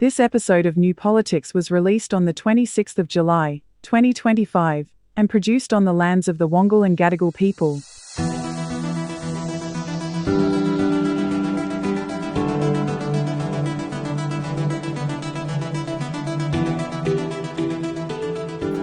This episode of New Politics was released on the 26th of July, 2025, and produced on the lands of the Wangal and Gadigal people.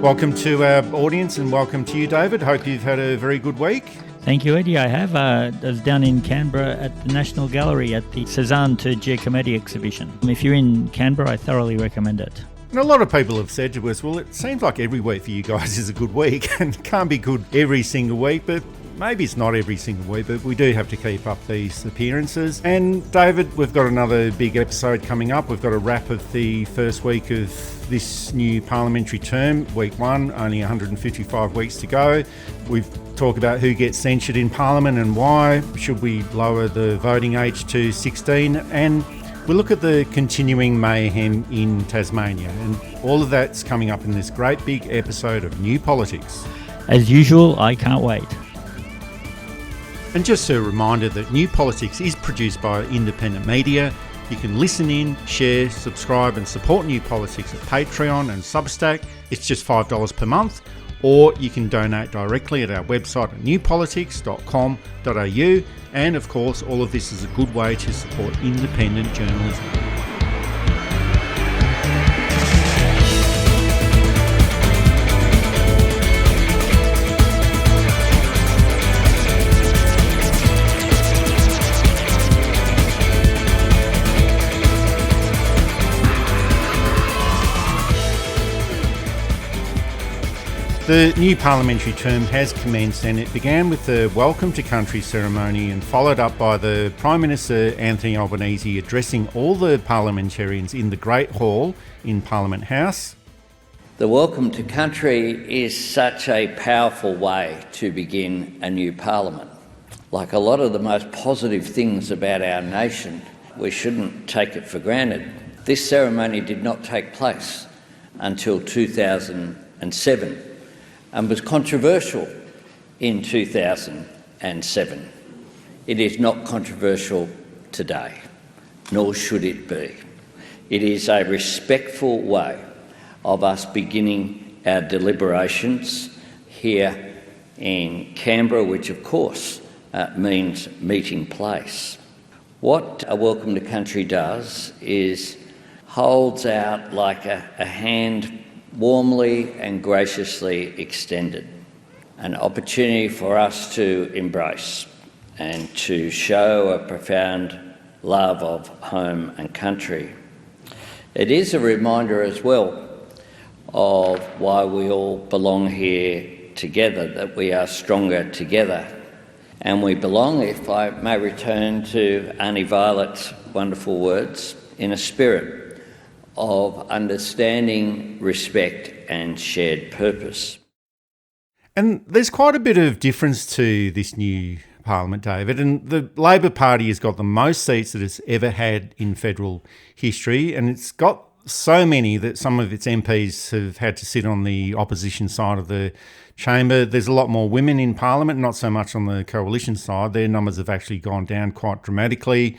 Welcome to our audience and welcome to you, David. Hope you've had a very good week. Thank you, Eddie. I have. I was down in Canberra at the National Gallery at the Sussan Ley exhibition. If you're in Canberra, I thoroughly recommend it. And a lot of people have said to us, well, it seems like every week for you guys is a good week and it can't be good every single week, but maybe it's not every single week, but we do have to keep up these appearances. And David, we've got another big episode coming up. We've got a wrap of the first week of this new parliamentary term, week one, only 155 weeks to go. We've talked about who gets censured in Parliament and why. Should we lower the voting age to 16? And we'll look at the continuing mayhem in Tasmania. And all of that's coming up in this great big episode of New Politics. As usual, I can't wait. And just a reminder that New Politics is produced by independent media. You can listen in, share, subscribe and support New Politics at Patreon and Substack. It's just $5 per month. Or you can donate directly at our website at newpolitics.com.au. And of course, all of this is a good way to support independent journalism. The new parliamentary term has commenced and it began with the Welcome to Country ceremony and followed up by the Prime Minister Anthony Albanese addressing all the parliamentarians in the Great Hall in Parliament House. The Welcome to Country is such a powerful way to begin a new parliament. Like a lot of the most positive things about our nation, we shouldn't take it for granted. This ceremony did not take place until 2007. And was controversial in 2007. It is not controversial today, nor should it be. It is a respectful way of us beginning our deliberations here in Canberra, which of course means meeting place. What a Welcome to Country does is holds out like a hand warmly and graciously extended, an opportunity for us to embrace and to show a profound love of home and country. It is a reminder as well of why we all belong here together, that we are stronger together. And we belong, if I may return to Auntie Violet's wonderful words, in a spirit of understanding, respect and shared purpose. And there's quite a bit of difference to this new parliament, David, and the Labor Party has got the most seats that it's ever had in federal history, and it's got so many that some of its MPs have had to sit on the opposition side of the chamber. There's a lot more women in Parliament, not so much on the coalition side. Their numbers have actually gone down quite dramatically.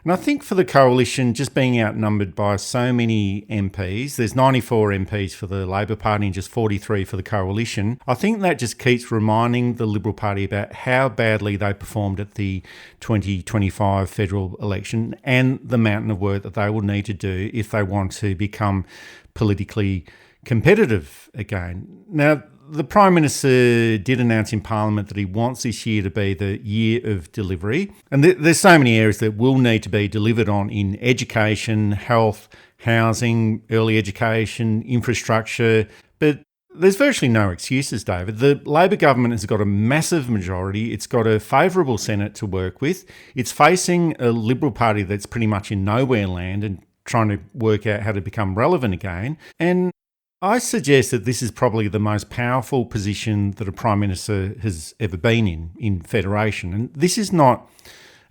And I think for the coalition, just being outnumbered by so many MPs, there's 94 MPs for the Labor Party and just 43 for the coalition. I think that just keeps reminding the Liberal Party about how badly they performed at the 2025 federal election and the mountain of work that they will need to do if they want to become politically competitive again. Now, the Prime Minister did announce in Parliament that he wants this year to be the year of delivery. And there's so many areas that will need to be delivered on in education, health, housing, early education, infrastructure. But there's virtually no excuses, David. The Labor government has got a massive majority. It's got a favourable Senate to work with. It's facing a Liberal Party that's pretty much in nowhere land and trying to work out how to become relevant again. And I suggest that this is probably the most powerful position that a Prime Minister has ever been in federation. And this is not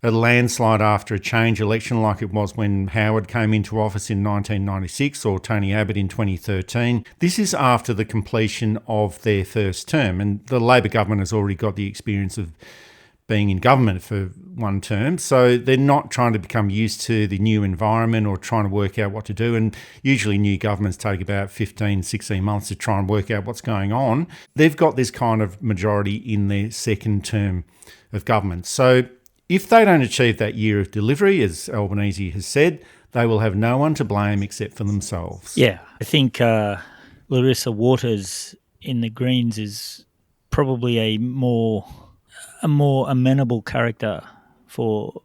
a landslide after a change election like it was when Howard came into office in 1996 or Tony Abbott in 2013. This is after the completion of their first term, and the Labor government has already got the experience of being in government for one term. So they're not trying to become used to the new environment or trying to work out what to do. And usually new governments take about 15, 16 months to try and work out what's going on. They've got this kind of majority in their second term of government. So if they don't achieve that year of delivery, as Albanese has said, they will have no one to blame except for themselves. Yeah, I think Larissa Waters in the Greens is probably a more amenable character for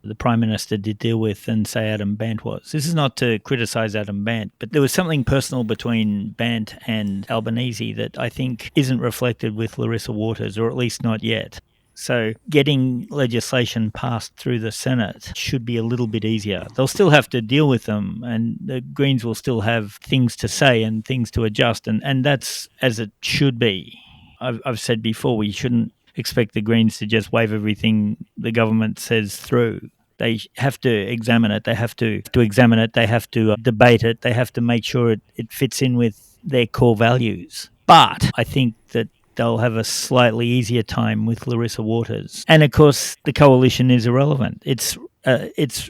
the Prime Minister to deal with than, say, Adam Bandt was. This is not to criticise Adam Bandt, but there was something personal between Bandt and Albanese that I think isn't reflected with Larissa Waters, or at least not yet. So getting legislation passed through the Senate should be a little bit easier. They'll still have to deal with them, and the Greens will still have things to say and things to adjust, and that's as it should be. I've said before, we shouldn't expect the Greens to just wave everything the government says through. They have to examine it. They have to examine it. They have to debate it. They have to make sure it fits in with their core values. But I think that they'll have a slightly easier time with Larissa Waters. And of course, the coalition is irrelevant. It's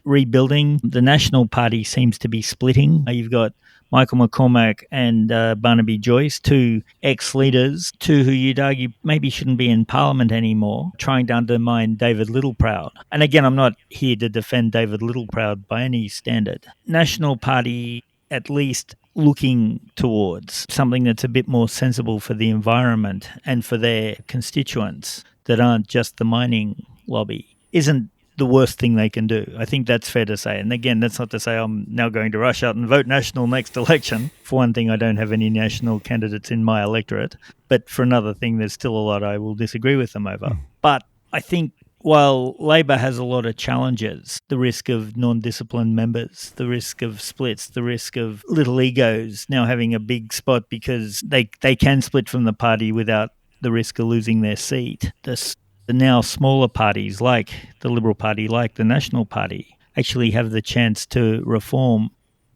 rebuilding. The National Party seems to be splitting. You've got Michael McCormack and Barnaby Joyce, two ex-leaders, two who you'd argue maybe shouldn't be in Parliament anymore, trying to undermine David Littleproud. And again, I'm not here to defend David Littleproud by any standard. National Party, at least looking towards something that's a bit more sensible for the environment and for their constituents that aren't just the mining lobby, isn't the worst thing they can do. I think that's fair to say. And again, that's not to say I'm now going to rush out and vote National next election. For one thing, I don't have any National candidates in my electorate. But for another thing, there's still a lot I will disagree with them over. But I think while Labor has a lot of challenges, the risk of non-disciplined members, the risk of splits, the risk of little egos now having a big spot because they can split from the party without the risk of losing their seat. The now smaller parties like the Liberal Party, like the National Party, actually have the chance to reform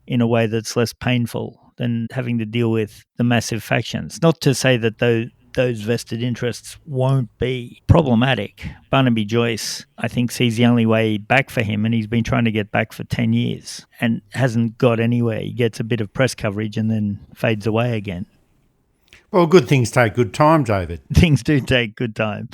in a way that's less painful than having to deal with the massive factions. Not to say that those vested interests won't be problematic. Barnaby Joyce, I think, sees the only way back for him, and he's been trying to get back for 10 years and hasn't got anywhere. He gets a bit of press coverage and then fades away again. Well, good things take good time, David. Things do take good time.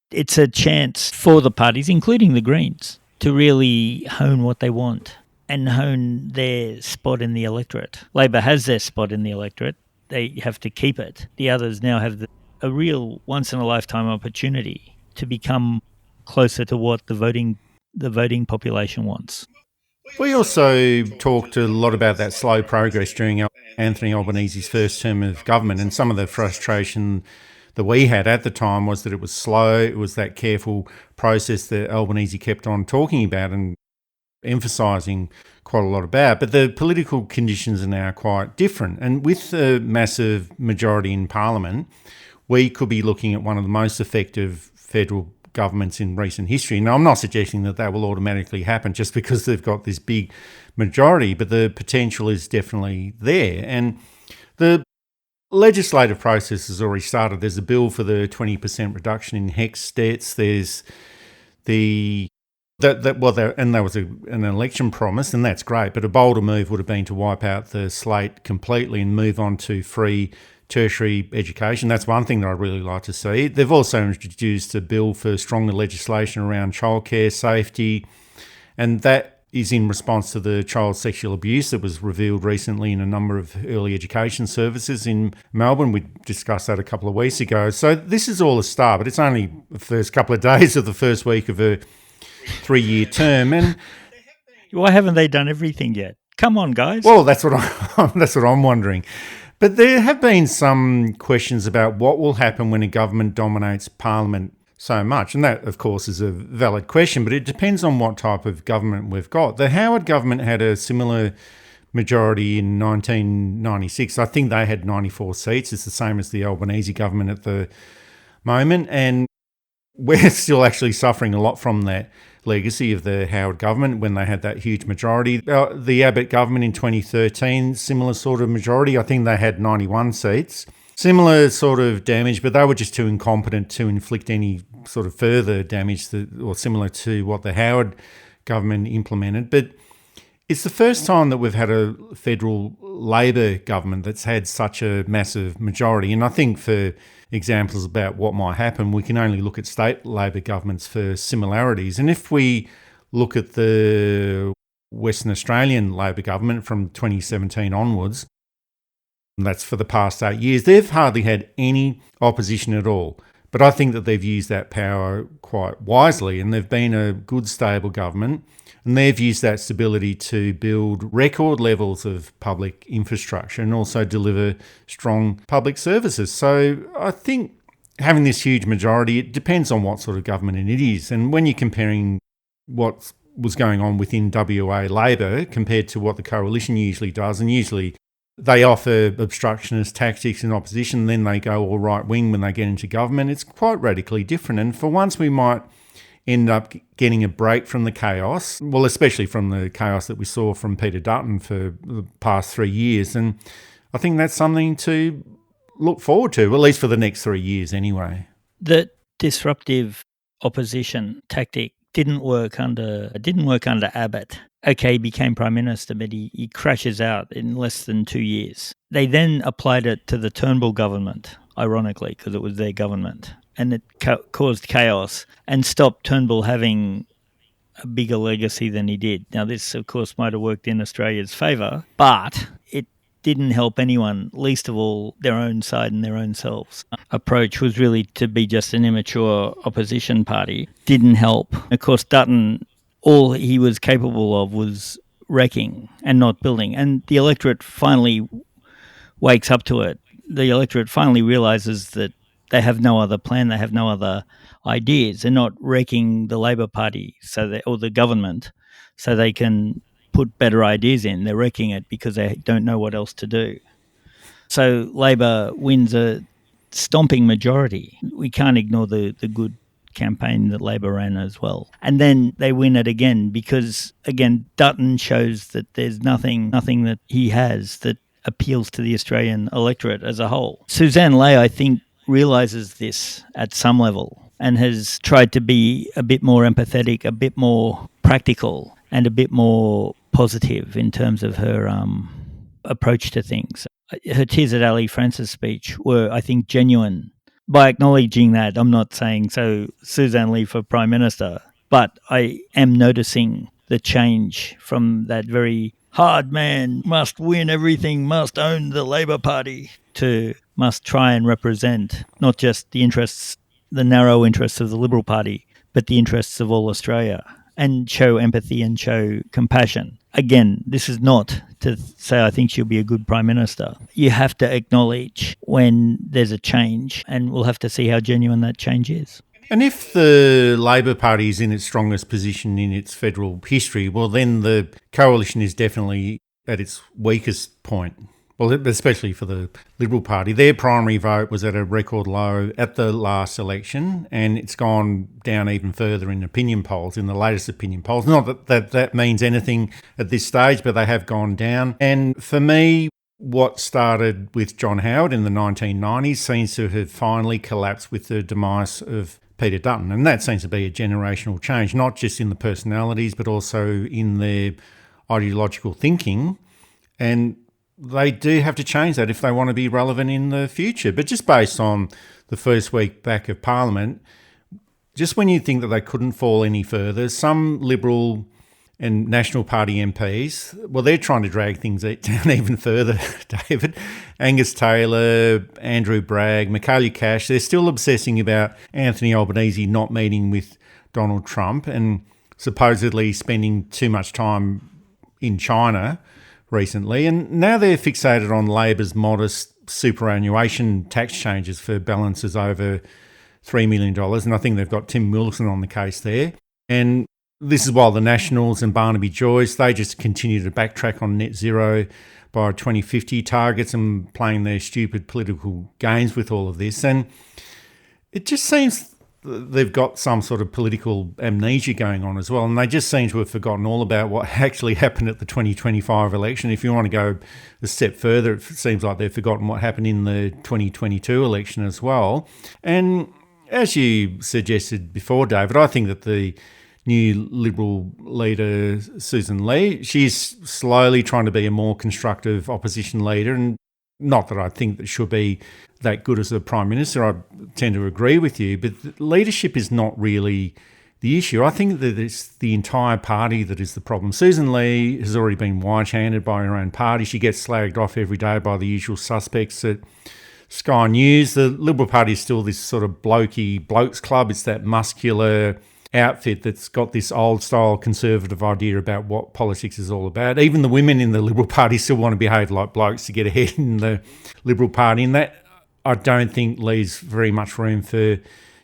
It's a chance for the parties, including the Greens, to really hone what they want and hone their spot in the electorate. Labor has their spot in the electorate. They have to keep it. The others now have a real once-in-a-lifetime opportunity to become closer to what the voting population wants. We also talked a lot about that slow progress during Anthony Albanese's first term of government, and some of the frustration that we had at the time was that it was slow. It was that careful process that Albanese kept on talking about and emphasising quite a lot about. But the political conditions are now quite different. And with a massive majority in Parliament, we could be looking at one of the most effective federal governments in recent history. Now, I'm not suggesting that will automatically happen just because they've got this big majority, but the potential is definitely there. And the legislative process has already started. There's a bill for the 20% reduction in HECS debts. There's there was an election promise, and that's great. But a bolder move would have been to wipe out the slate completely and move on to free tertiary education. That's one thing that I'd really like to see. They've also introduced a bill for stronger legislation around childcare safety, and that is in response to the child sexual abuse that was revealed recently in a number of early education services in Melbourne. We discussed that a couple of weeks ago. So this is all a start, but it's only the first couple of days of the first week of a 3-year term. And why haven't they done everything yet? Come on, guys. Well, that's what I'm wondering. But there have been some questions about what will happen when a government dominates Parliament so much. And that, of course, is a valid question, but it depends on what type of government we've got. The Howard government had a similar majority in 1996. I think they had 94 seats. It's the same as the Albanese government at the moment. And we're still actually suffering a lot from that legacy of the Howard government when they had that huge majority. The Abbott government in 2013, similar sort of majority. I think they had 91 seats. Similar sort of damage, but they were just too incompetent to inflict any sort of further damage or similar to what the Howard government implemented. But it's the first time that we've had a federal Labor government that's had such a massive majority. And I think for examples about what might happen, we can only look at state Labor governments for similarities. And if we look at the Western Australian Labor government from 2017 onwards, and that's for the past 8 years, they've hardly had any opposition at all. But I think that they've used that power quite wisely, and they've been a good, stable government, and they've used that stability to build record levels of public infrastructure and also deliver strong public services. So I think having this huge majority, it depends on what sort of government it is. And when you're comparing what was going on within WA Labor compared to what the coalition usually does, and usually they offer obstructionist tactics in opposition, then they go all right-wing when they get into government. It's quite radically different. And for once we might end up getting a break from the chaos, well, especially from the chaos that we saw from Peter Dutton for the past 3 years. And I think that's something to look forward to, at least for the next 3 years anyway. The disruptive opposition tactic didn't work under Abbott. Okay, he became Prime Minister, but he crashes out in less than 2 years. They then applied it to the Turnbull government, ironically, because it was their government, and it caused chaos and stopped Turnbull having a bigger legacy than he did. Now, this, of course, might have worked in Australia's favour, but it didn't help anyone, least of all their own side and their own selves. Approach was really to be just an immature opposition party. Didn't help. Of course, Dutton, all he was capable of was wrecking and not building. And the electorate finally wakes up to it. The electorate finally realises that they have no other plan, they have no other ideas. They're not wrecking the Labor Party or the government so they can put better ideas in. They're wrecking it because they don't know what else to do. So Labor wins a stomping majority. We can't ignore the good campaign that Labor ran as well. And then they win it again because, again, Dutton shows that there's nothing that he has that appeals to the Australian electorate as a whole. Sussan Ley, I think, realises this at some level and has tried to be a bit more empathetic, a bit more practical and a bit more positive in terms of her approach to things. Her tears at Ali Francis speech were, I think, genuine. By acknowledging that, I'm not saying so Sussan Ley for Prime Minister, but I am noticing the change from that very hard man, must win everything, must own the Labor Party, to must try and represent not just the narrow interests of the Liberal Party, but the interests of all Australia, and show empathy and show compassion. Again, this is not to say I think she'll be a good Prime Minister. You have to acknowledge when there's a change, and we'll have to see how genuine that change is. And if the Labor Party is in its strongest position in its federal history, well, then the coalition is definitely at its weakest point. Well, especially for the Liberal Party. Their primary vote was at a record low at the last election, and it's gone down even further in opinion polls, in the latest opinion polls. Not that means anything at this stage, but they have gone down. And for me, what started with John Howard in the 1990s seems to have finally collapsed with the demise of Peter Dutton. And that seems to be a generational change, not just in the personalities, but also in their ideological thinking. And they do have to change that if they want to be relevant in the future. But just based on the first week back of Parliament, just when you think that they couldn't fall any further, some Liberal and National Party MPs, well, they're trying to drag things down even further, David. Angus Taylor, Andrew Bragg, Michaelia Cash, they're still obsessing about Anthony Albanese not meeting with Donald Trump and supposedly spending too much time in China recently, and now they're fixated on Labor's modest superannuation tax changes for balances over $3 million, and I think they've got Tim Wilson on the case there. And this is while the Nationals and Barnaby Joyce, they just continue to backtrack on net zero by 2050 targets and playing their stupid political games with all of this. And it just seems they've got some sort of political amnesia going on as well, and they just seem to have forgotten all about what actually happened at the 2025 election. If you want to go a step further, it seems like they've forgotten what happened in the 2022 election as well. And as you suggested before, David, I think that the new Liberal leader, Sussan Ley, she's slowly trying to be a more constructive opposition leader, and not that I think that she'll be that good as a Prime Minister. I tend to agree with you, but leadership is not really the issue. I think that it's the entire party that is the problem. Sussan Ley has already been white-handed by her own party. She gets slagged off every day by the usual suspects at Sky News. The Liberal Party is still this sort of blokes club. It's that muscular outfit that's got this old-style conservative idea about what politics is all about. Even the women in the Liberal Party still want to behave like blokes to get ahead in the Liberal Party, and that I don't think leaves very much room for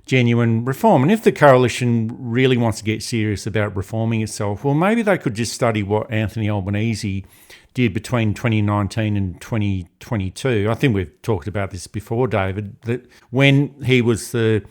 genuine reform. And if the coalition really wants to get serious about reforming itself, well, maybe they could just study what Anthony Albanese did between 2019 and 2022. I think we've talked about this before, David, that when he was the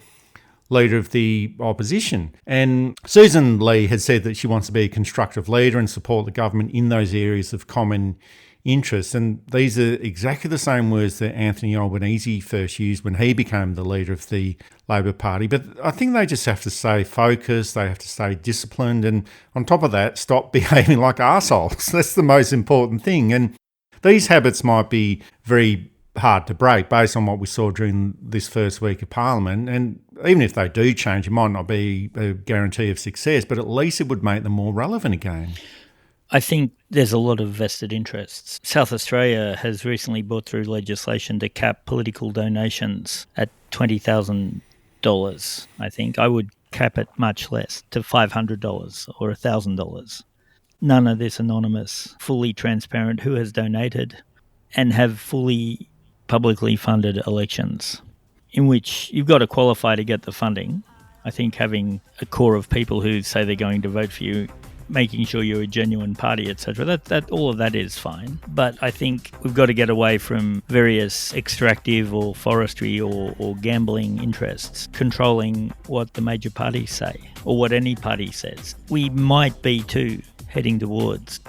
leader of the opposition. And Sussan Ley had said that she wants to be a constructive leader and support the government in those areas of common interest. And these are exactly the same words that Anthony Albanese first used when he became the leader of the Labor Party. But I think they just have to stay focused, they have to stay disciplined, and on top of that, stop behaving like arseholes. That's the most important thing. And these habits might be very hard to break based on what we saw during this first week of Parliament. And even if they do change, it might not be a guarantee of success, but at least it would make them more relevant again. I think there's a lot of vested interests. South Australia has recently brought through legislation to cap political donations at $20,000, I think. I would cap it much less, to $500 or $1,000. None of this anonymous, fully transparent who has donated, and have fully publicly funded elections in which you've got to qualify to get the funding. I think having a core of people who say they're going to vote for you, making sure you're a genuine party, etc., that all of that is fine. But I think we've got to get away from various extractive or forestry or gambling interests controlling what the major parties say or what any party says. We might be too heading towards,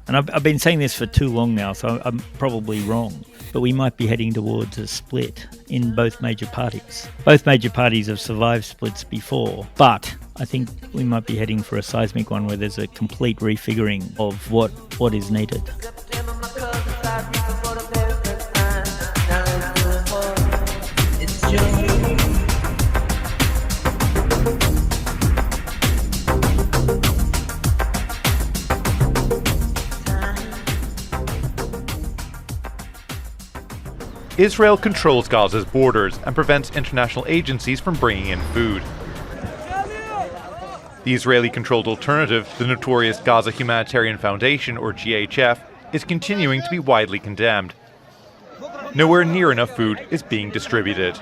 and I've been saying this for too long now, so I'm probably wrong, but we might be heading towards a split in both major parties. Both major parties have survived splits before, but I think we might be heading for a seismic one where there's a complete refiguring of what is needed. Israel controls Gaza's borders and prevents international agencies from bringing in food. The Israeli-controlled alternative, the notorious Gaza Humanitarian Foundation, or GHF, is continuing to be widely condemned. Nowhere near enough food is being distributed.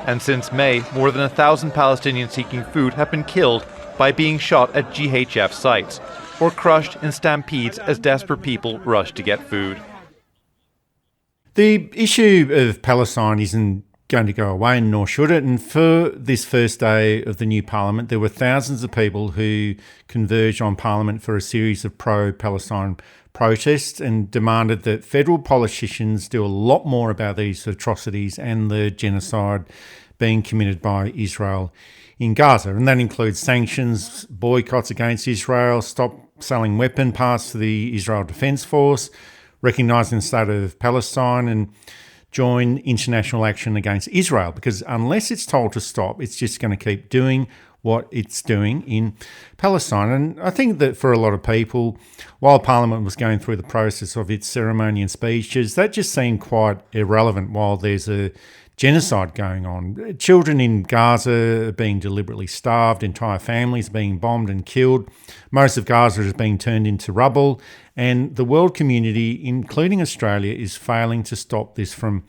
And since May, more than 1,000 Palestinians seeking food have been killed by being shot at GHF sites, or crushed in stampedes as desperate people rush to get food. The issue of Palestine isn't going to go away, nor should it. And for this first day of the new Parliament, there were thousands of people who converged on Parliament for a series of pro-Palestine protests and demanded that federal politicians do a lot more about these atrocities and the genocide being committed by Israel in Gaza. And that includes sanctions, boycotts against Israel, stop selling weapon parts to the Israel Defence Force, recognising the state of Palestine, and join international action against Israel, because unless it's told to stop, it's just going to keep doing what it's doing in Palestine. And I think that for a lot of people, while Parliament was going through the process of its ceremony and speeches, that just seemed quite irrelevant while there's a genocide going on. Children in Gaza are being deliberately starved, entire families being bombed and killed. Most of Gaza is being turned into rubble, and the world community, including Australia, is failing to stop this from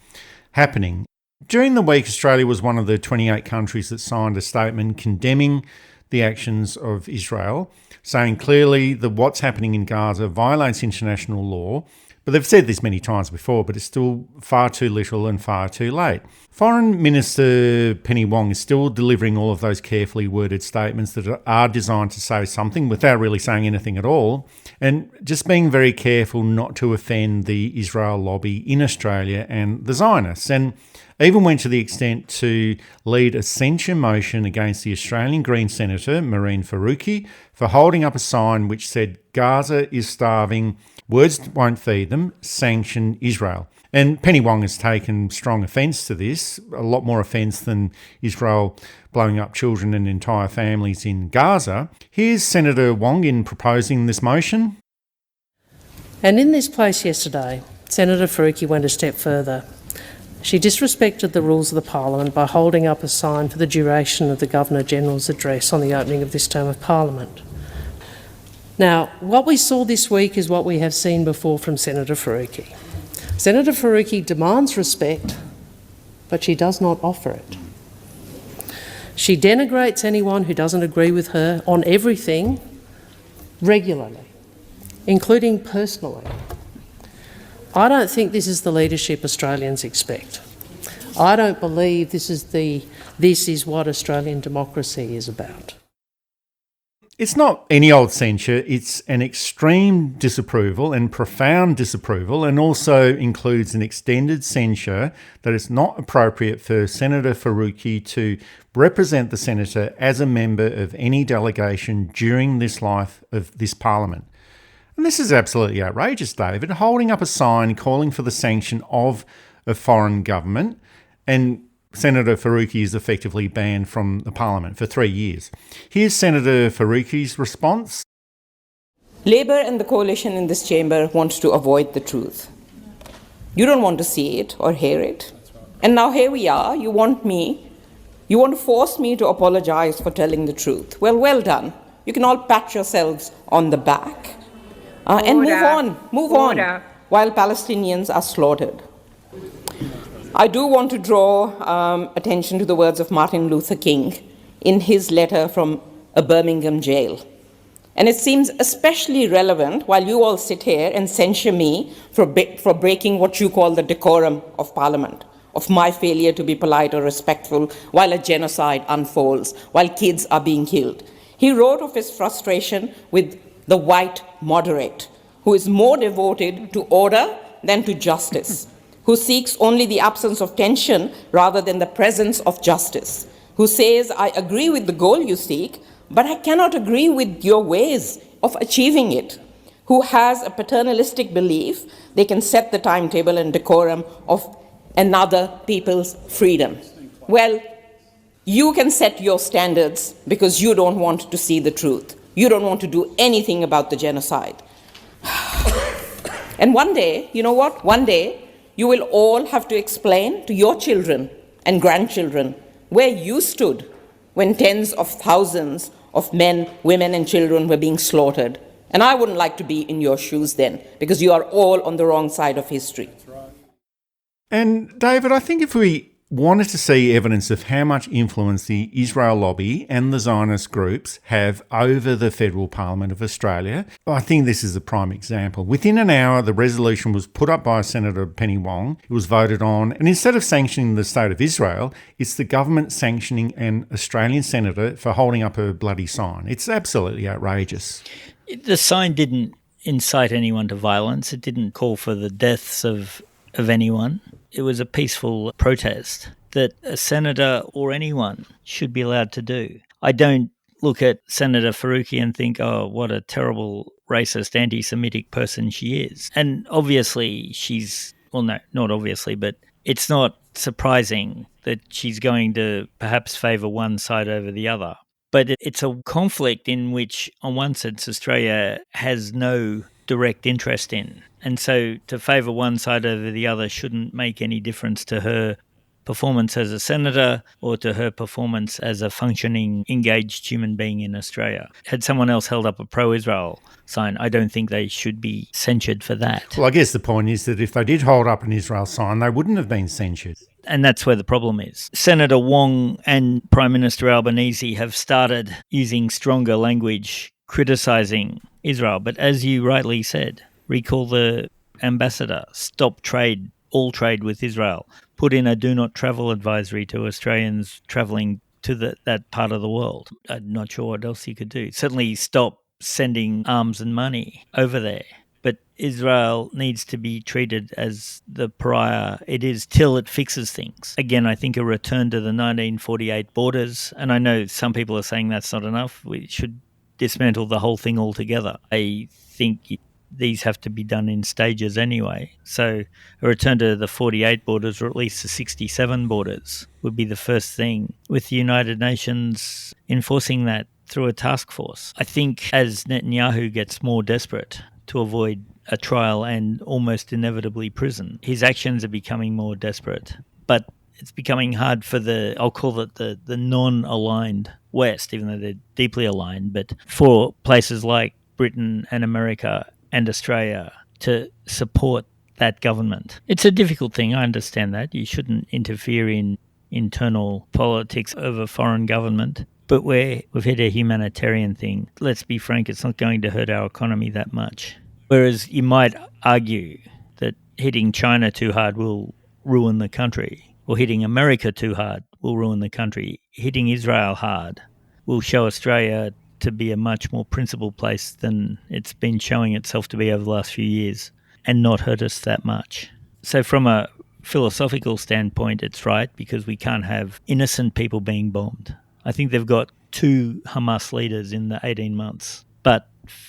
happening. During the week, Australia was one of the 28 countries that signed a statement condemning the actions of Israel, saying clearly that what's happening in Gaza violates international law, But they've said this many times before, but it's still far too little and far too late. Foreign Minister Penny Wong is still delivering all of those carefully worded statements that are designed to say something without really saying anything at all, and just being very careful not to offend the Israel lobby in Australia and the Zionists, and even went to the extent to lead a censure motion against the Australian Green Senator, Mehreen Faruqi, for holding up a sign which said, "Gaza is starving, words won't feed them, sanction Israel." And Penny Wong has taken strong offence to this, a lot more offence than Israel blowing up children and entire families in Gaza. Here's Senator Wong in proposing this motion. And in this place yesterday, Senator Faruqi went a step further. She disrespected the rules of the Parliament by holding up a sign for the duration of the Governor-General's address on the opening of this term of Parliament. Now, what we saw this week is what we have seen before from Senator Faruqi. Senator Faruqi demands respect, but she does not offer it. She denigrates anyone who doesn't agree with her on everything regularly, including personally. I don't think this is the leadership Australians expect. I don't believe this is what Australian democracy is about. It's not any old censure, it's an extreme disapproval and profound disapproval, and also includes an extended censure that it's not appropriate for Senator Faruqi to represent the senator as a member of any delegation during this life of this parliament. And this is absolutely outrageous, David, holding up a sign calling for the sanction of a foreign government, and Senator Faruqi is effectively banned from the parliament for 3 years. Here's Senator Faruqi's response. Labor and the coalition in this chamber want to avoid the truth. You don't want to see it or hear it. And now here we are. You want to force me to apologize for telling the truth. Well done. You can all pat yourselves on the back and move on while Palestinians are slaughtered. I do want to draw attention to the words of Martin Luther King in his letter from a Birmingham jail. And it seems especially relevant while you all sit here and censure me for breaking what you call the decorum of Parliament, of my failure to be polite or respectful while a genocide unfolds, while kids are being killed. He wrote of his frustration with the white moderate, who is more devoted to order than to justice, who seeks only the absence of tension rather than the presence of justice, who says, I agree with the goal you seek, but I cannot agree with your ways of achieving it, who has a paternalistic belief they can set the timetable and decorum of another people's freedom. Well, you can set your standards because you don't want to see the truth. You don't want to do anything about the genocide. And one day, you know what? One day, you will all have to explain to your children and grandchildren where you stood when tens of thousands of men, women, and children were being slaughtered. And I wouldn't like to be in your shoes then, because you are all on the wrong side of history. And David, I think if we wanted to see evidence of how much influence the Israel lobby and the Zionist groups have over the Federal Parliament of Australia, I think this is a prime example. Within an hour, the resolution was put up by Senator Penny Wong. It was voted on. And instead of sanctioning the State of Israel, it's the government sanctioning an Australian senator for holding up a bloody sign. It's absolutely outrageous. The sign didn't incite anyone to violence. It didn't call for the deaths of anyone. It was a peaceful protest that a senator or anyone should be allowed to do. I don't look at Senator Faruqi and think, oh, what a terrible racist, anti-Semitic person she is. And obviously not obviously, but it's not surprising that she's going to perhaps favour one side over the other. But it's a conflict in which, on one sense, Australia has no direct interest in. And so to favour one side over the other shouldn't make any difference to her performance as a senator or to her performance as a functioning, engaged human being in Australia. Had someone else held up a pro-Israel sign, I don't think they should be censured for that. Well, I guess the point is that if they did hold up an Israel sign, they wouldn't have been censured. And that's where the problem is. Senator Wong and Prime Minister Albanese have started using stronger language criticising Israel. But as you rightly said, recall the ambassador, stop all trade with Israel, put in a do not travel advisory to Australians travelling to that part of the world. I'm not sure what else he could do. Certainly stop sending arms and money over there. But Israel needs to be treated as the pariah it is till it fixes things. Again, I think a return to the 1948 borders, and I know some people are saying that's not enough. We should dismantle the whole thing altogether. I think these have to be done in stages anyway. So a return to the 48 borders, or at least the 67 borders, would be the first thing, with the United Nations enforcing that through a task force. I think as Netanyahu gets more desperate to avoid a trial and almost inevitably prison, his actions are becoming more desperate. But it's becoming hard for I'll call it the non-aligned West, even though they're deeply aligned, but for places like Britain and America and Australia to support that government. It's a difficult thing, I understand that. You shouldn't interfere in internal politics of a foreign government. But we've hit a humanitarian thing. Let's be frank, it's not going to hurt our economy that much. Whereas you might argue that hitting China too hard will ruin the country, or hitting America too hard will ruin the country. Hitting Israel hard will show Australia to be a much more principled place than it's been showing itself to be over the last few years, and not hurt us that much. So from a philosophical standpoint, it's right, because we can't have innocent people being bombed. I think they've got 2 Hamas leaders in the 18 months, but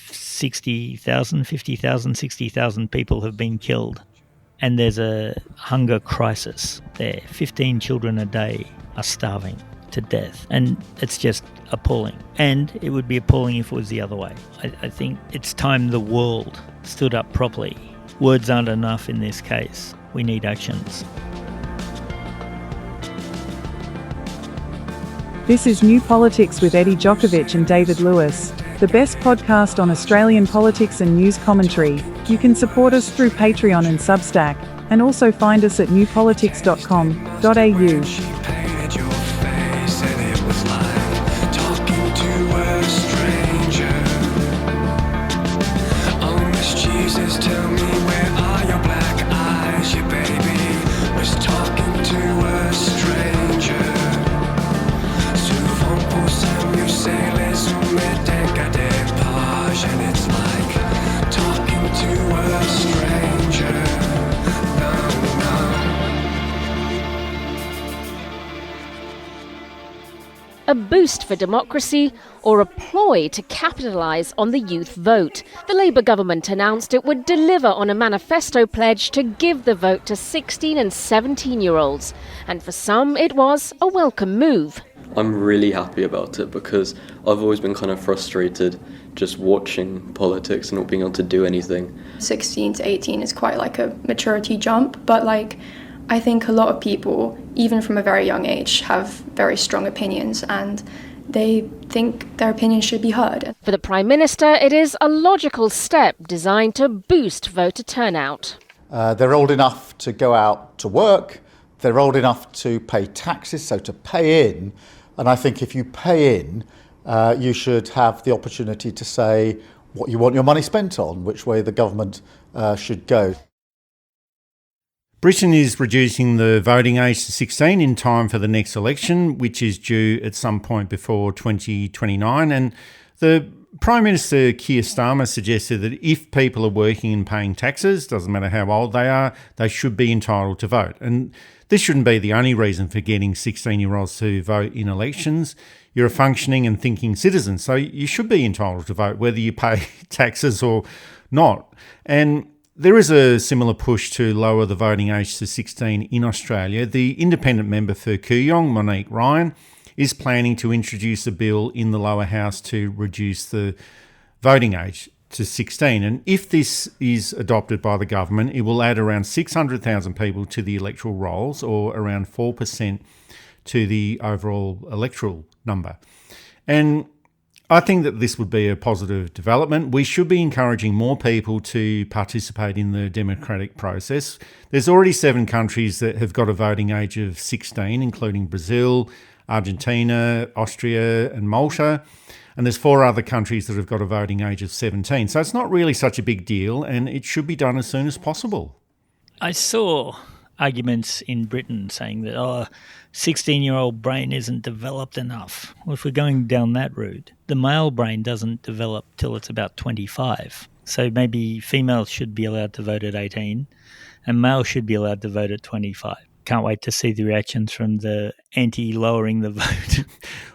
60,000, 50,000, 60,000 people have been killed. And there's a hunger crisis there. 15 children a day are starving to death. And it's just appalling. And it would be appalling if it was the other way. I think it's time the world stood up properly. Words aren't enough in this case. We need actions. This is New Politics with Eddie Djokovic and David Lewis, the best podcast on Australian politics and news commentary. You can support us through Patreon and Substack, and also find us at newpolitics.com.au. A boost for democracy or a ploy to capitalise on the youth vote. The Labor government announced it would deliver on a manifesto pledge to give the vote to 16 and 17-year-olds. And for some, it was a welcome move. I'm really happy about it because I've always been kind of frustrated just watching politics and not being able to do anything. 16 to 18 is quite like a maturity jump, but I think a lot of people, even from a very young age, have very strong opinions and they think their opinions should be heard. For the Prime Minister, it is a logical step designed to boost voter turnout. They're old enough to go out to work, they're old enough to pay taxes, so to pay in. And I think if you pay in, you should have the opportunity to say what you want your money spent on, which way the government should go. Britain is reducing the voting age to 16 in time for the next election, which is due at some point before 2029. And the Prime Minister Keir Starmer suggested that if people are working and paying taxes, doesn't matter how old they are, they should be entitled to vote. And this shouldn't be the only reason for getting 16-year-olds to vote in elections. You're a functioning and thinking citizen, so you should be entitled to vote, whether you pay taxes or not. And there is a similar push to lower the voting age to 16 in Australia. The independent member for Kooyong, Monique Ryan, is planning to introduce a bill in the lower house to reduce the voting age to 16. And if this is adopted by the government, it will add around 600,000 people to the electoral rolls, or around 4% to the overall electoral number. And I think that this would be a positive development. We should be encouraging more people to participate in the democratic process. There's already 7 countries that have got a voting age of 16, including Brazil, Argentina, Austria and Malta. And there's 4 other countries that have got a voting age of 17. So it's not really such a big deal, and it should be done as soon as possible. I saw arguments in Britain saying that, 16-year-old brain isn't developed enough. Well, if we're going down that route, the male brain doesn't develop till it's about 25. So maybe females should be allowed to vote at 18 and males should be allowed to vote at 25. Can't wait to see the reactions from the anti-lowering the vote.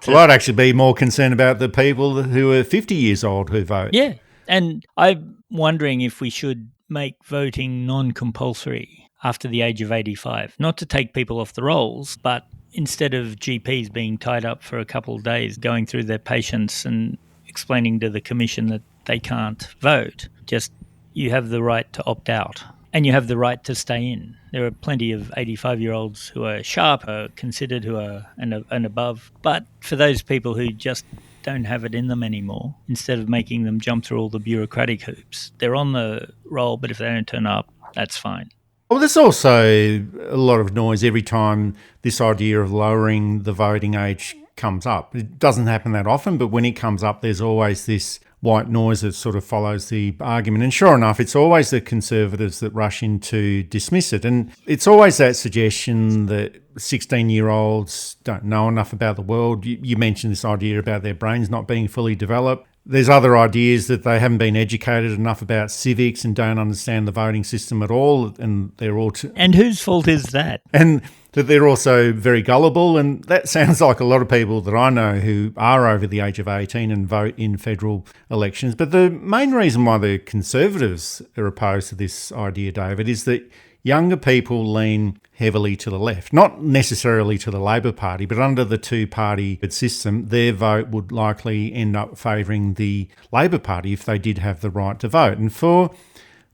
Well, I'd actually be more concerned about the people who are 50 years old who vote. Yeah, and I'm wondering if we should make voting non-compulsory after the age of 85. Not to take people off the rolls, but instead of GPs being tied up for a couple of days going through their patients and explaining to the commission that they can't vote, just you have the right to opt out. And you have the right to stay in. There are plenty of 85-year-olds who are sharp, are considered who are and above. But for those people who just don't have it in them anymore, instead of making them jump through all the bureaucratic hoops, they're on the roll, but if they don't turn up, that's fine. Well, there's also a lot of noise every time this idea of lowering the voting age comes up. It doesn't happen that often, but when it comes up, there's always this white noise that sort of follows the argument. And sure enough, it's always the Conservatives that rush in to dismiss it. And it's always that suggestion that 16-year-olds don't know enough about the world. You mentioned this idea about their brains not being fully developed. There's other ideas that they haven't been educated enough about civics and don't understand the voting system at all, and they're all... And whose fault is that? And that they're also very gullible, and that sounds like a lot of people that I know who are over the age of 18 and vote in federal elections. But the main reason why the Conservatives are opposed to this idea, David, is that younger people lean heavily to the left, not necessarily to the Labor Party, but under the two-party system, their vote would likely end up favouring the Labor Party if they did have the right to vote. And for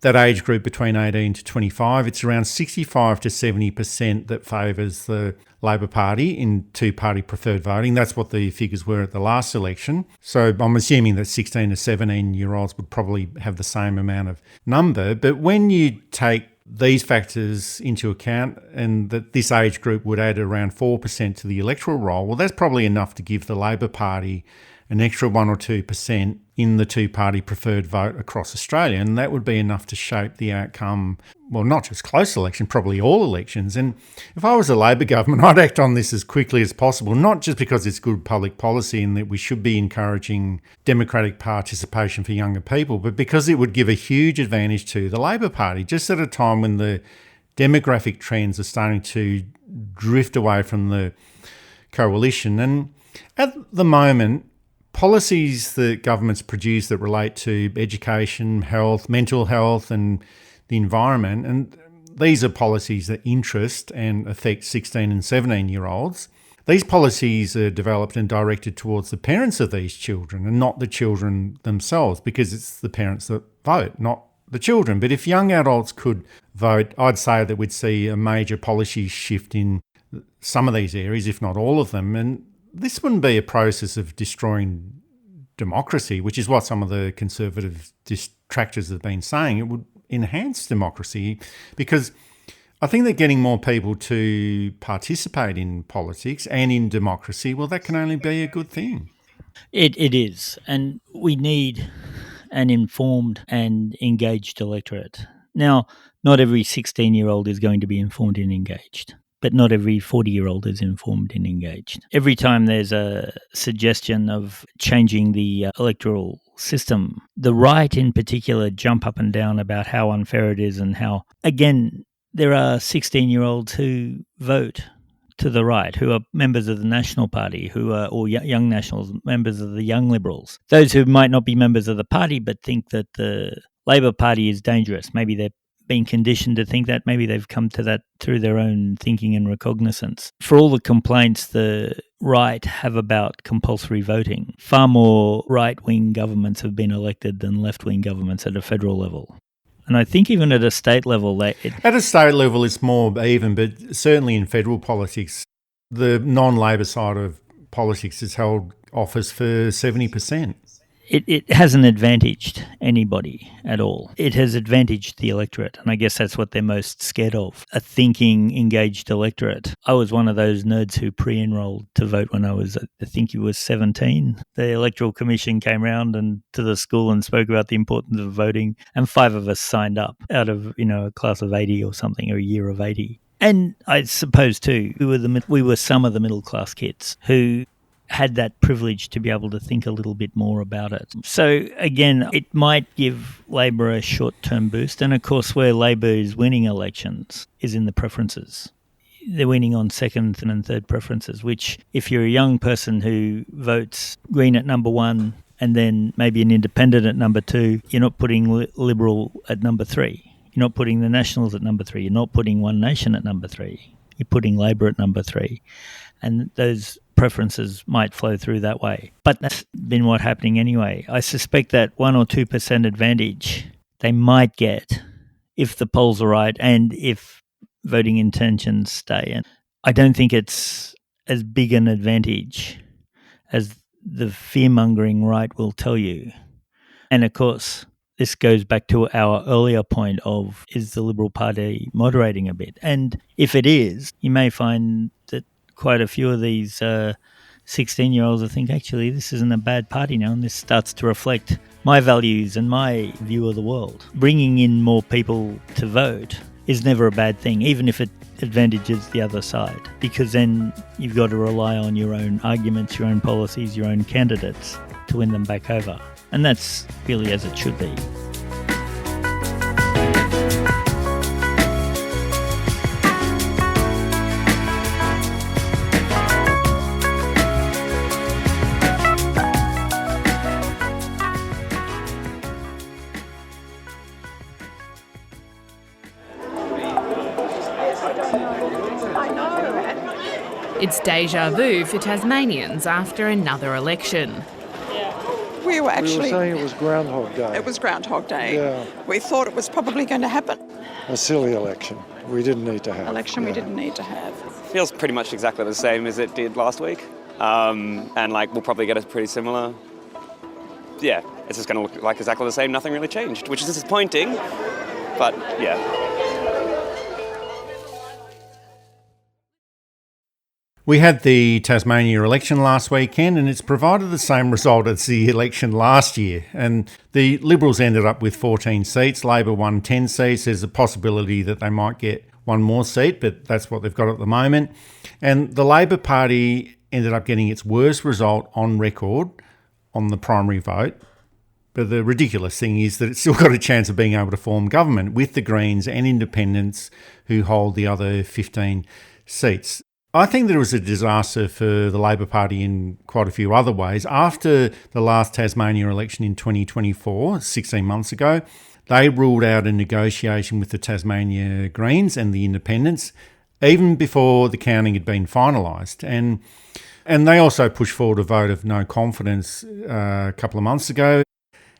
that age group between 18 to 25, it's around 65 to 70% that favours the Labor Party in two-party preferred voting. That's what the figures were at the last election. So I'm assuming that 16 to 17-year-olds would probably have the same amount of number. But when you take these factors into account and that this age group would add around 4% to the electoral roll, well, that's probably enough to give the Labor Party an extra 1 or 2% in the two-party preferred vote across Australia. And that would be enough to shape the outcome, well, not just close election, probably all elections. And if I was a Labor government, I'd act on this as quickly as possible, not just because it's good public policy and that we should be encouraging democratic participation for younger people, but because it would give a huge advantage to the Labor Party, just at a time when the demographic trends are starting to drift away from the coalition. And at the moment, policies that governments produce that relate to education, health, mental health and the environment, and these are policies that interest and affect 16 and 17-year-olds. These policies are developed and directed towards the parents of these children and not the children themselves, because it's the parents that vote, not the children. But if young adults could vote, I'd say that we'd see a major policy shift in some of these areas, if not all of them. And this wouldn't be a process of destroying democracy, which is what some of the Conservative detractors have been saying. It would enhance democracy because I think that getting more people to participate in politics and in democracy, well, that can only be a good thing. It is, and we need an informed and engaged electorate. Now, not every 16-year-old is going to be informed and engaged, but not every 40-year-old is informed and engaged. Every time there's a suggestion of changing the electoral system, the right in particular jump up and down about how unfair it is and how, again, there are 16-year-olds who vote to the right, who are members of the National Party, who are, or young Nationals, members of the Young Liberals. Those who might not be members of the party but think that the Labor Party is dangerous. Maybe they're being conditioned to think that. Maybe they've come to that through their own thinking and recognizance. For all the complaints the right have about compulsory voting, far more right-wing governments have been elected than left-wing governments at a federal level. And I think even at a state level... At a state level, it's more even, but certainly in federal politics, the non-Labor side of politics has held office for 70%. it hasn't advantaged anybody at all. It has advantaged the electorate, and I guess that's what they're most scared of, a thinking, engaged electorate. I was one of those nerds who pre-enrolled to vote when I think it was 17. The Electoral Commission came round and to the school and spoke about the importance of voting, and 5 of us signed up out of, a class of 80 or something, or a year of 80. And I suppose too, we were some of the middle class kids who had that privilege to be able to think a little bit more about it. So again, it might give Labor a short-term boost. And of course, where Labor is winning elections is in the preferences. They're winning on second and third preferences, which if you're a young person who votes Green at number 1 and then maybe an independent at number 2, you're not putting Liberal at number 3. You're not putting the Nationals at number 3. You're not putting One Nation at number 3. You're putting Labor at number 3. And those preferences might flow through that way. But that's been what's happening anyway. I suspect that 1 or 2% advantage they might get if the polls are right and if voting intentions stay. And I don't think it's as big an advantage as the fear-mongering right will tell you. And of course, this goes back to our earlier point of, is the Liberal Party moderating a bit? And if it is, you may find that quite a few of these 16-year-olds will think, actually, this isn't a bad party now, and this starts to reflect my values and my view of the world. Bringing in more people to vote is never a bad thing, even if it advantages the other side, because then you've got to rely on your own arguments, your own policies, your own candidates to win them back over. And that's really as it should be. It's deja vu for Tasmanians after another election. We were saying it was Groundhog Day. It was Groundhog Day. Yeah. We thought it was probably going to happen. A silly election we didn't need to have. We didn't need to have. Feels pretty much exactly the same as it did last week. And we'll probably get a pretty similar. Yeah, it's just going to look like exactly the same. Nothing really changed, which is disappointing. But yeah. We had the Tasmania election last weekend and it's provided the same result as the election last year. And the Liberals ended up with 14 seats, Labor won 10 seats. There's a possibility that they might get one more seat, but that's what they've got at the moment. And the Labor Party ended up getting its worst result on record on the primary vote. But the ridiculous thing is that it's still got a chance of being able to form government with the Greens and Independents who hold the other 15 seats. I think that it was a disaster for the Labor Party in quite a few other ways. After the last Tasmania election in 2024, 16 months ago, they ruled out a negotiation with the Tasmania Greens and the Independents, even before the counting had been finalised. And they also pushed forward a vote of no confidence a couple of months ago.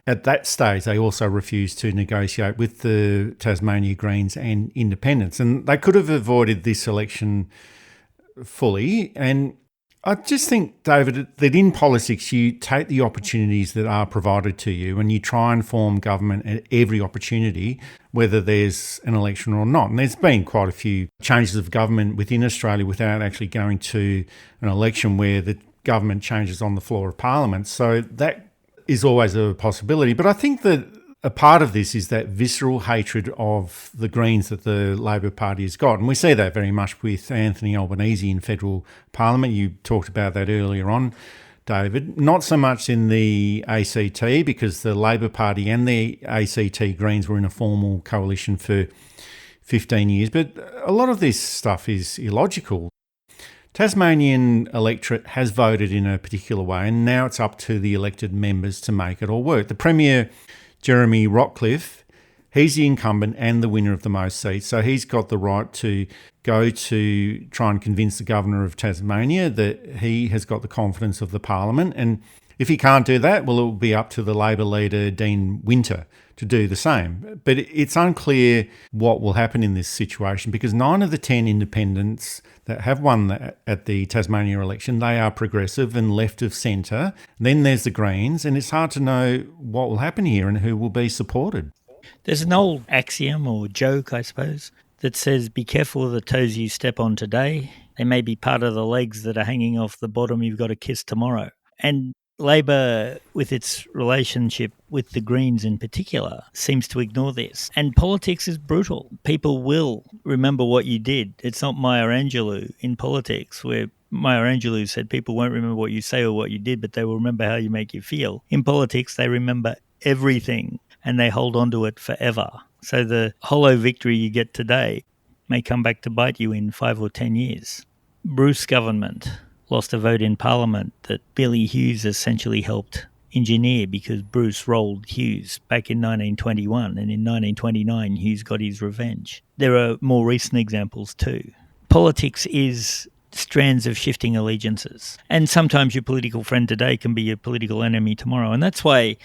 At that stage, they also refused to negotiate with the Tasmania Greens and Independents. And they could have avoided this election fully. And I just think, David, that in politics you take the opportunities that are provided to you and you try and form government at every opportunity, whether there's an election or not. And there's been quite a few changes of government within Australia without actually going to an election where the government changes on the floor of Parliament. So that is always a possibility. But I think that a part of this is that visceral hatred of the Greens that the Labor Party has got. And we see that very much with Anthony Albanese in federal parliament. You talked about that earlier on, David. Not so much in the ACT, because the Labor Party and the ACT Greens were in a formal coalition for 15 years. But a lot of this stuff is illogical. Tasmanian electorate has voted in a particular way, and now it's up to the elected members to make it all work. The Premier, Jeremy Rockcliffe, he's the incumbent and the winner of the most seats, so he's got the right to go to try and convince the Governor of Tasmania that he has got the confidence of the Parliament. And if he can't do that, well, it will be up to the Labor leader, Dean Winter, to do the same. But it's unclear what will happen in this situation because 9 of the 10 independents that have won at the Tasmania election, they are progressive and left of centre. Then there's the Greens, and it's hard to know what will happen here and who will be supported. There's an old axiom or joke, I suppose, that says, be careful of the toes you step on today. They may be part of the legs that are hanging off the bottom you've got to kiss tomorrow. And Labor, with its relationship with the Greens in particular, seems to ignore this. And politics is brutal. People will remember what you did. It's not Maya Angelou in politics, where Maya Angelou said people won't remember what you say or what you did, but they will remember how you make you feel. In politics, they remember everything and they hold on to it forever. So the hollow victory you get today may come back to bite you in 5 or 10 years. Bruce government lost a vote in Parliament that Billy Hughes essentially helped engineer because Bruce rolled Hughes back in 1921, and in 1929 Hughes got his revenge. There are more recent examples too. Politics is strands of shifting allegiances, and sometimes your political friend today can be your political enemy tomorrow, and that's why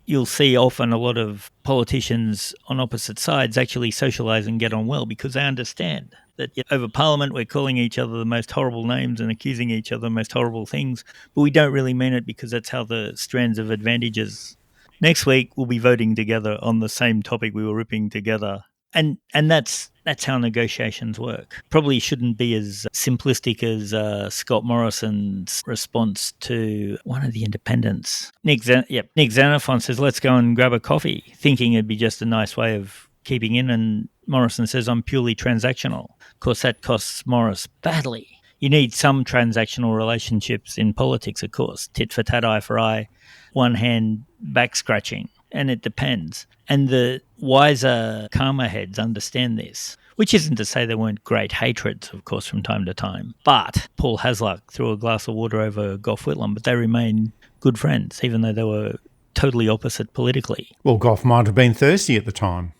you'll see often a lot of politicians on opposite sides actually socialise and get on well because they understand that over Parliament we're calling each other the most horrible names and accusing each other of the most horrible things, but we don't really mean it because that's how the strands of advantages. Next week we'll be voting together on the same topic we were ripping together. And that's how negotiations work. Probably shouldn't be as simplistic as Scott Morrison's response to one of the independents. Nick Xenophon says, let's go and grab a coffee, thinking it'd be just a nice way of keeping in. And Morrison says, I'm purely transactional. Of course, that costs Morris badly. You need some transactional relationships in politics, of course. Tit for tat, eye for eye, one hand back scratching. And it depends. And the wiser, calmer heads understand this, which isn't to say there weren't great hatreds, of course, from time to time. But Paul Hasluck threw a glass of water over Gough Whitlam, but they remain good friends, even though they were totally opposite politically. Well, Gough might have been thirsty at the time.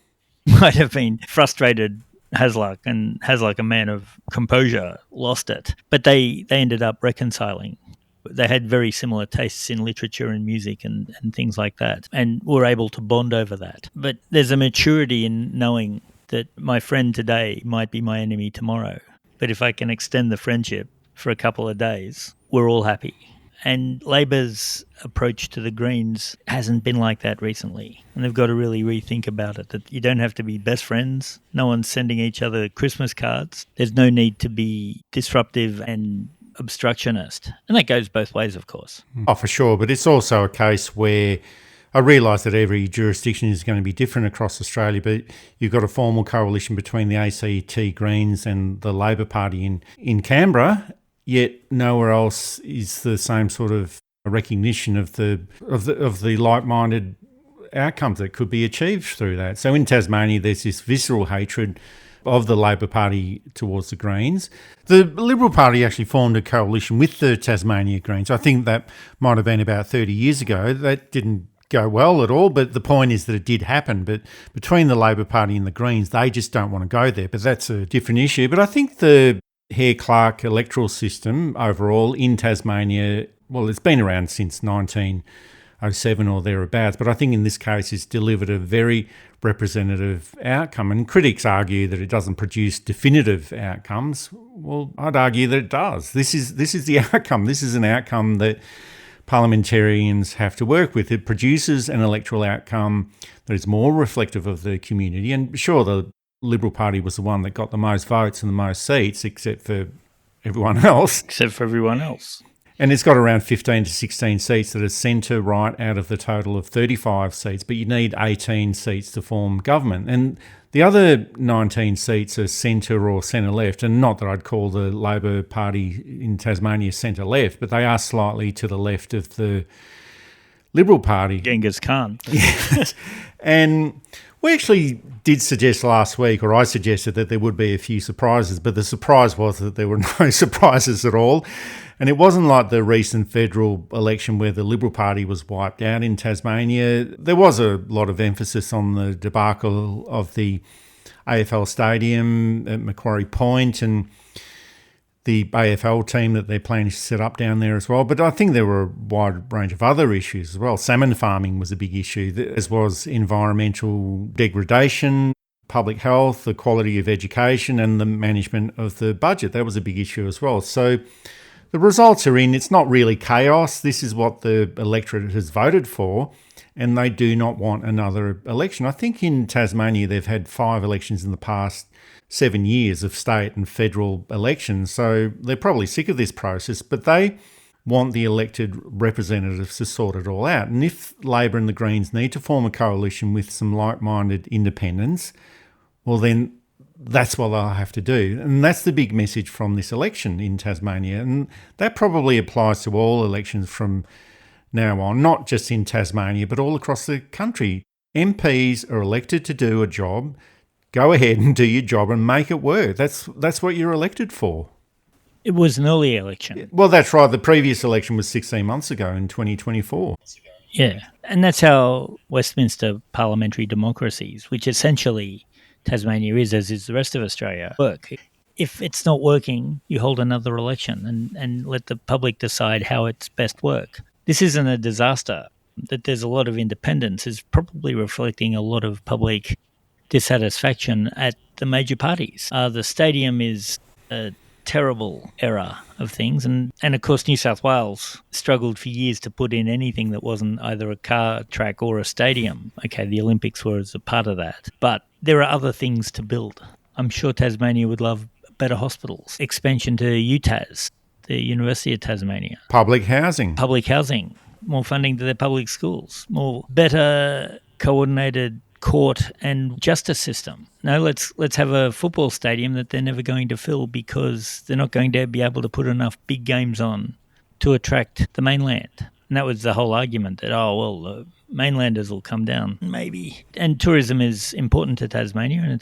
Might have been frustrated, Hasluck, and Hasluck, a man of composure, lost it. But they ended up reconciling. They had very similar tastes in literature and music and things like that, and were able to bond over that. But there's a maturity in knowing that my friend today might be my enemy tomorrow. But if I can extend the friendship for a couple of days, we're all happy. And Labor's approach to the Greens hasn't been like that recently. And they've got to really rethink about it, that you don't have to be best friends. No one's sending each other Christmas cards. There's no need to be disruptive and obstructionist. And that goes both ways, of course. Oh, for sure. But it's also a case where I realise that every jurisdiction is going to be different across Australia, but you've got a formal coalition between the ACT Greens and the Labor Party in Canberra, yet nowhere else is the same sort of recognition of the like-minded outcomes that could be achieved through that. So in Tasmania, there's this visceral hatred of the Labor Party towards the Greens. The Liberal Party actually formed a coalition with the Tasmania Greens. I think that might have been about 30 years ago. That didn't go well at all, but the point is that it did happen. But between the Labor Party and the Greens, they just don't want to go there. But that's a different issue. But I think the Hare-Clark electoral system overall in Tasmania, well, it's been around since 1907 or thereabouts, but I think in this case it's delivered a very representative outcome. And critics argue that it doesn't produce definitive outcomes. Well, I'd argue that it does. This is the outcome. This is an outcome that parliamentarians have to work with. It produces an electoral outcome that is more reflective of the community. And sure, the Liberal Party was the one that got the most votes and the most seats, except for everyone else. And it's got around 15 to 16 seats that are centre-right out of the total of 35 seats, but you need 18 seats to form government. And the other 19 seats are centre or centre-left, and not that I'd call the Labor Party in Tasmania centre-left, but they are slightly to the left of the Liberal Party. Genghis Khan. Yes. And we actually did suggest last week, or I suggested that there would be a few surprises, but the surprise was that there were no surprises at all. And it wasn't like the recent federal election where the Liberal Party was wiped out in Tasmania. There was a lot of emphasis on the debacle of the AFL Stadium at Macquarie Point, and the AFL team that they're planning to set up down there as well. But I think there were a wide range of other issues as well. Salmon farming was a big issue, as was environmental degradation, public health, the quality of education and the management of the budget. That was a big issue as well. So the results are in. It's not really chaos. This is what the electorate has voted for, and they do not want another election. I think in Tasmania they've had 5 elections in the past 7 years of state and federal elections, so they're probably sick of this process, but they want the elected representatives to sort it all out. And if Labor and the Greens need to form a coalition with some like-minded independents, well then that's what they'll have to do. And that's the big message from this election in Tasmania. And that probably applies to all elections from now on, not just in Tasmania, but all across the country. MPs are elected to do a job. Go ahead and do your job and make it work. That's what you're elected for. It was an early election. Well, that's right. The previous election was 16 months ago in 2024. Yeah, and that's how Westminster parliamentary democracies, which essentially Tasmania is, as is the rest of Australia, work. If it's not working, you hold another election and let the public decide how it's best work. This isn't a disaster. That there's a lot of independence is probably reflecting a lot of public dissatisfaction at the major parties. The stadium is a terrible era of things. And of course, New South Wales struggled for years to put in anything that wasn't either a car track or a stadium. Okay, the Olympics were as a part of that. But there are other things to build. I'm sure Tasmania would love better hospitals, expansion to UTAS, the University of Tasmania. Public housing, more funding to their public schools, more better coordinated court and justice system. No, let's have a football stadium that they're never going to fill because they're not going to be able to put enough big games on to attract the mainland. And that was the whole argument that, the mainlanders will come down, maybe. And tourism is important to Tasmania, and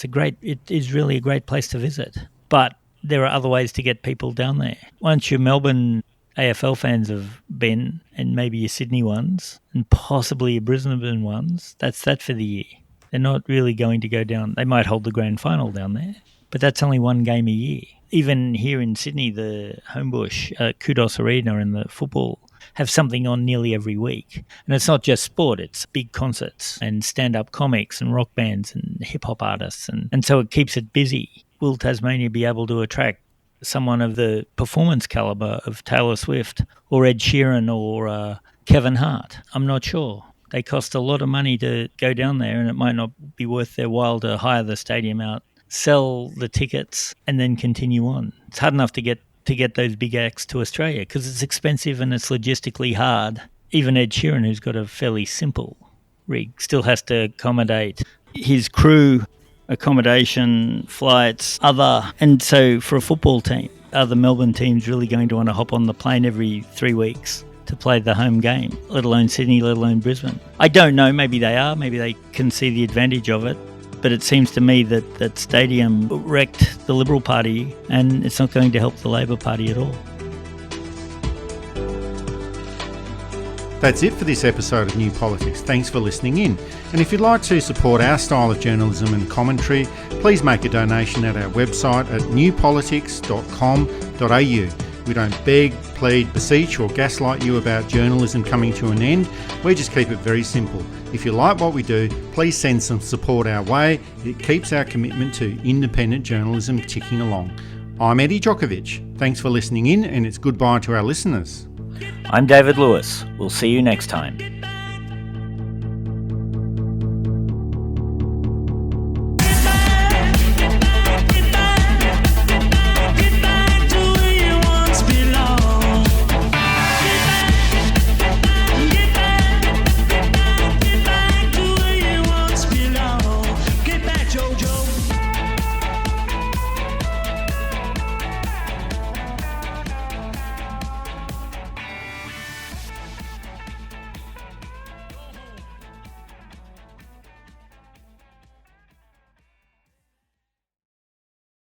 it is really a great place to visit. But there are other ways to get people down there. Once your Melbourne AFL fans have been, and maybe your Sydney ones, and possibly your Brisbane ones, that's that for the year. They're not really going to go down. They might hold the grand final down there, but that's only one game a year. Even here in Sydney, the Homebush, Kudos Arena and the football have something on nearly every week. And it's not just sport, it's big concerts and stand-up comics and rock bands and hip-hop artists. And so it keeps it busy. Will Tasmania be able to attract someone of the performance calibre of Taylor Swift or Ed Sheeran or Kevin Hart? I'm not sure. They cost a lot of money to go down there, and it might not be worth their while to hire the stadium out, sell the tickets, and then continue on. It's hard enough to get those big acts to Australia because it's expensive and it's logistically hard. Even Ed Sheeran, who's got a fairly simple rig, still has to accommodate his crew, accommodation, flights, and so for a football team, are the Melbourne teams really going to want to hop on the plane every 3 weeks to play the home game, let alone Sydney, let alone Brisbane? I don't know. Maybe they are. Maybe they can see the advantage of it. But it seems to me that that stadium wrecked the Liberal Party and it's not going to help the Labor Party at all. That's it for this episode of New Politics. Thanks for listening in. And if you'd like to support our style of journalism and commentary, please make a donation at our website at newpolitics.com.au. We don't beg, plead, beseech or gaslight you about journalism coming to an end. We just keep it very simple. If you like what we do, please send some support our way. It keeps our commitment to independent journalism ticking along. I'm Eddie Djokovic. Thanks for listening in, and it's goodbye to our listeners. I'm David Lewis. We'll see you next time.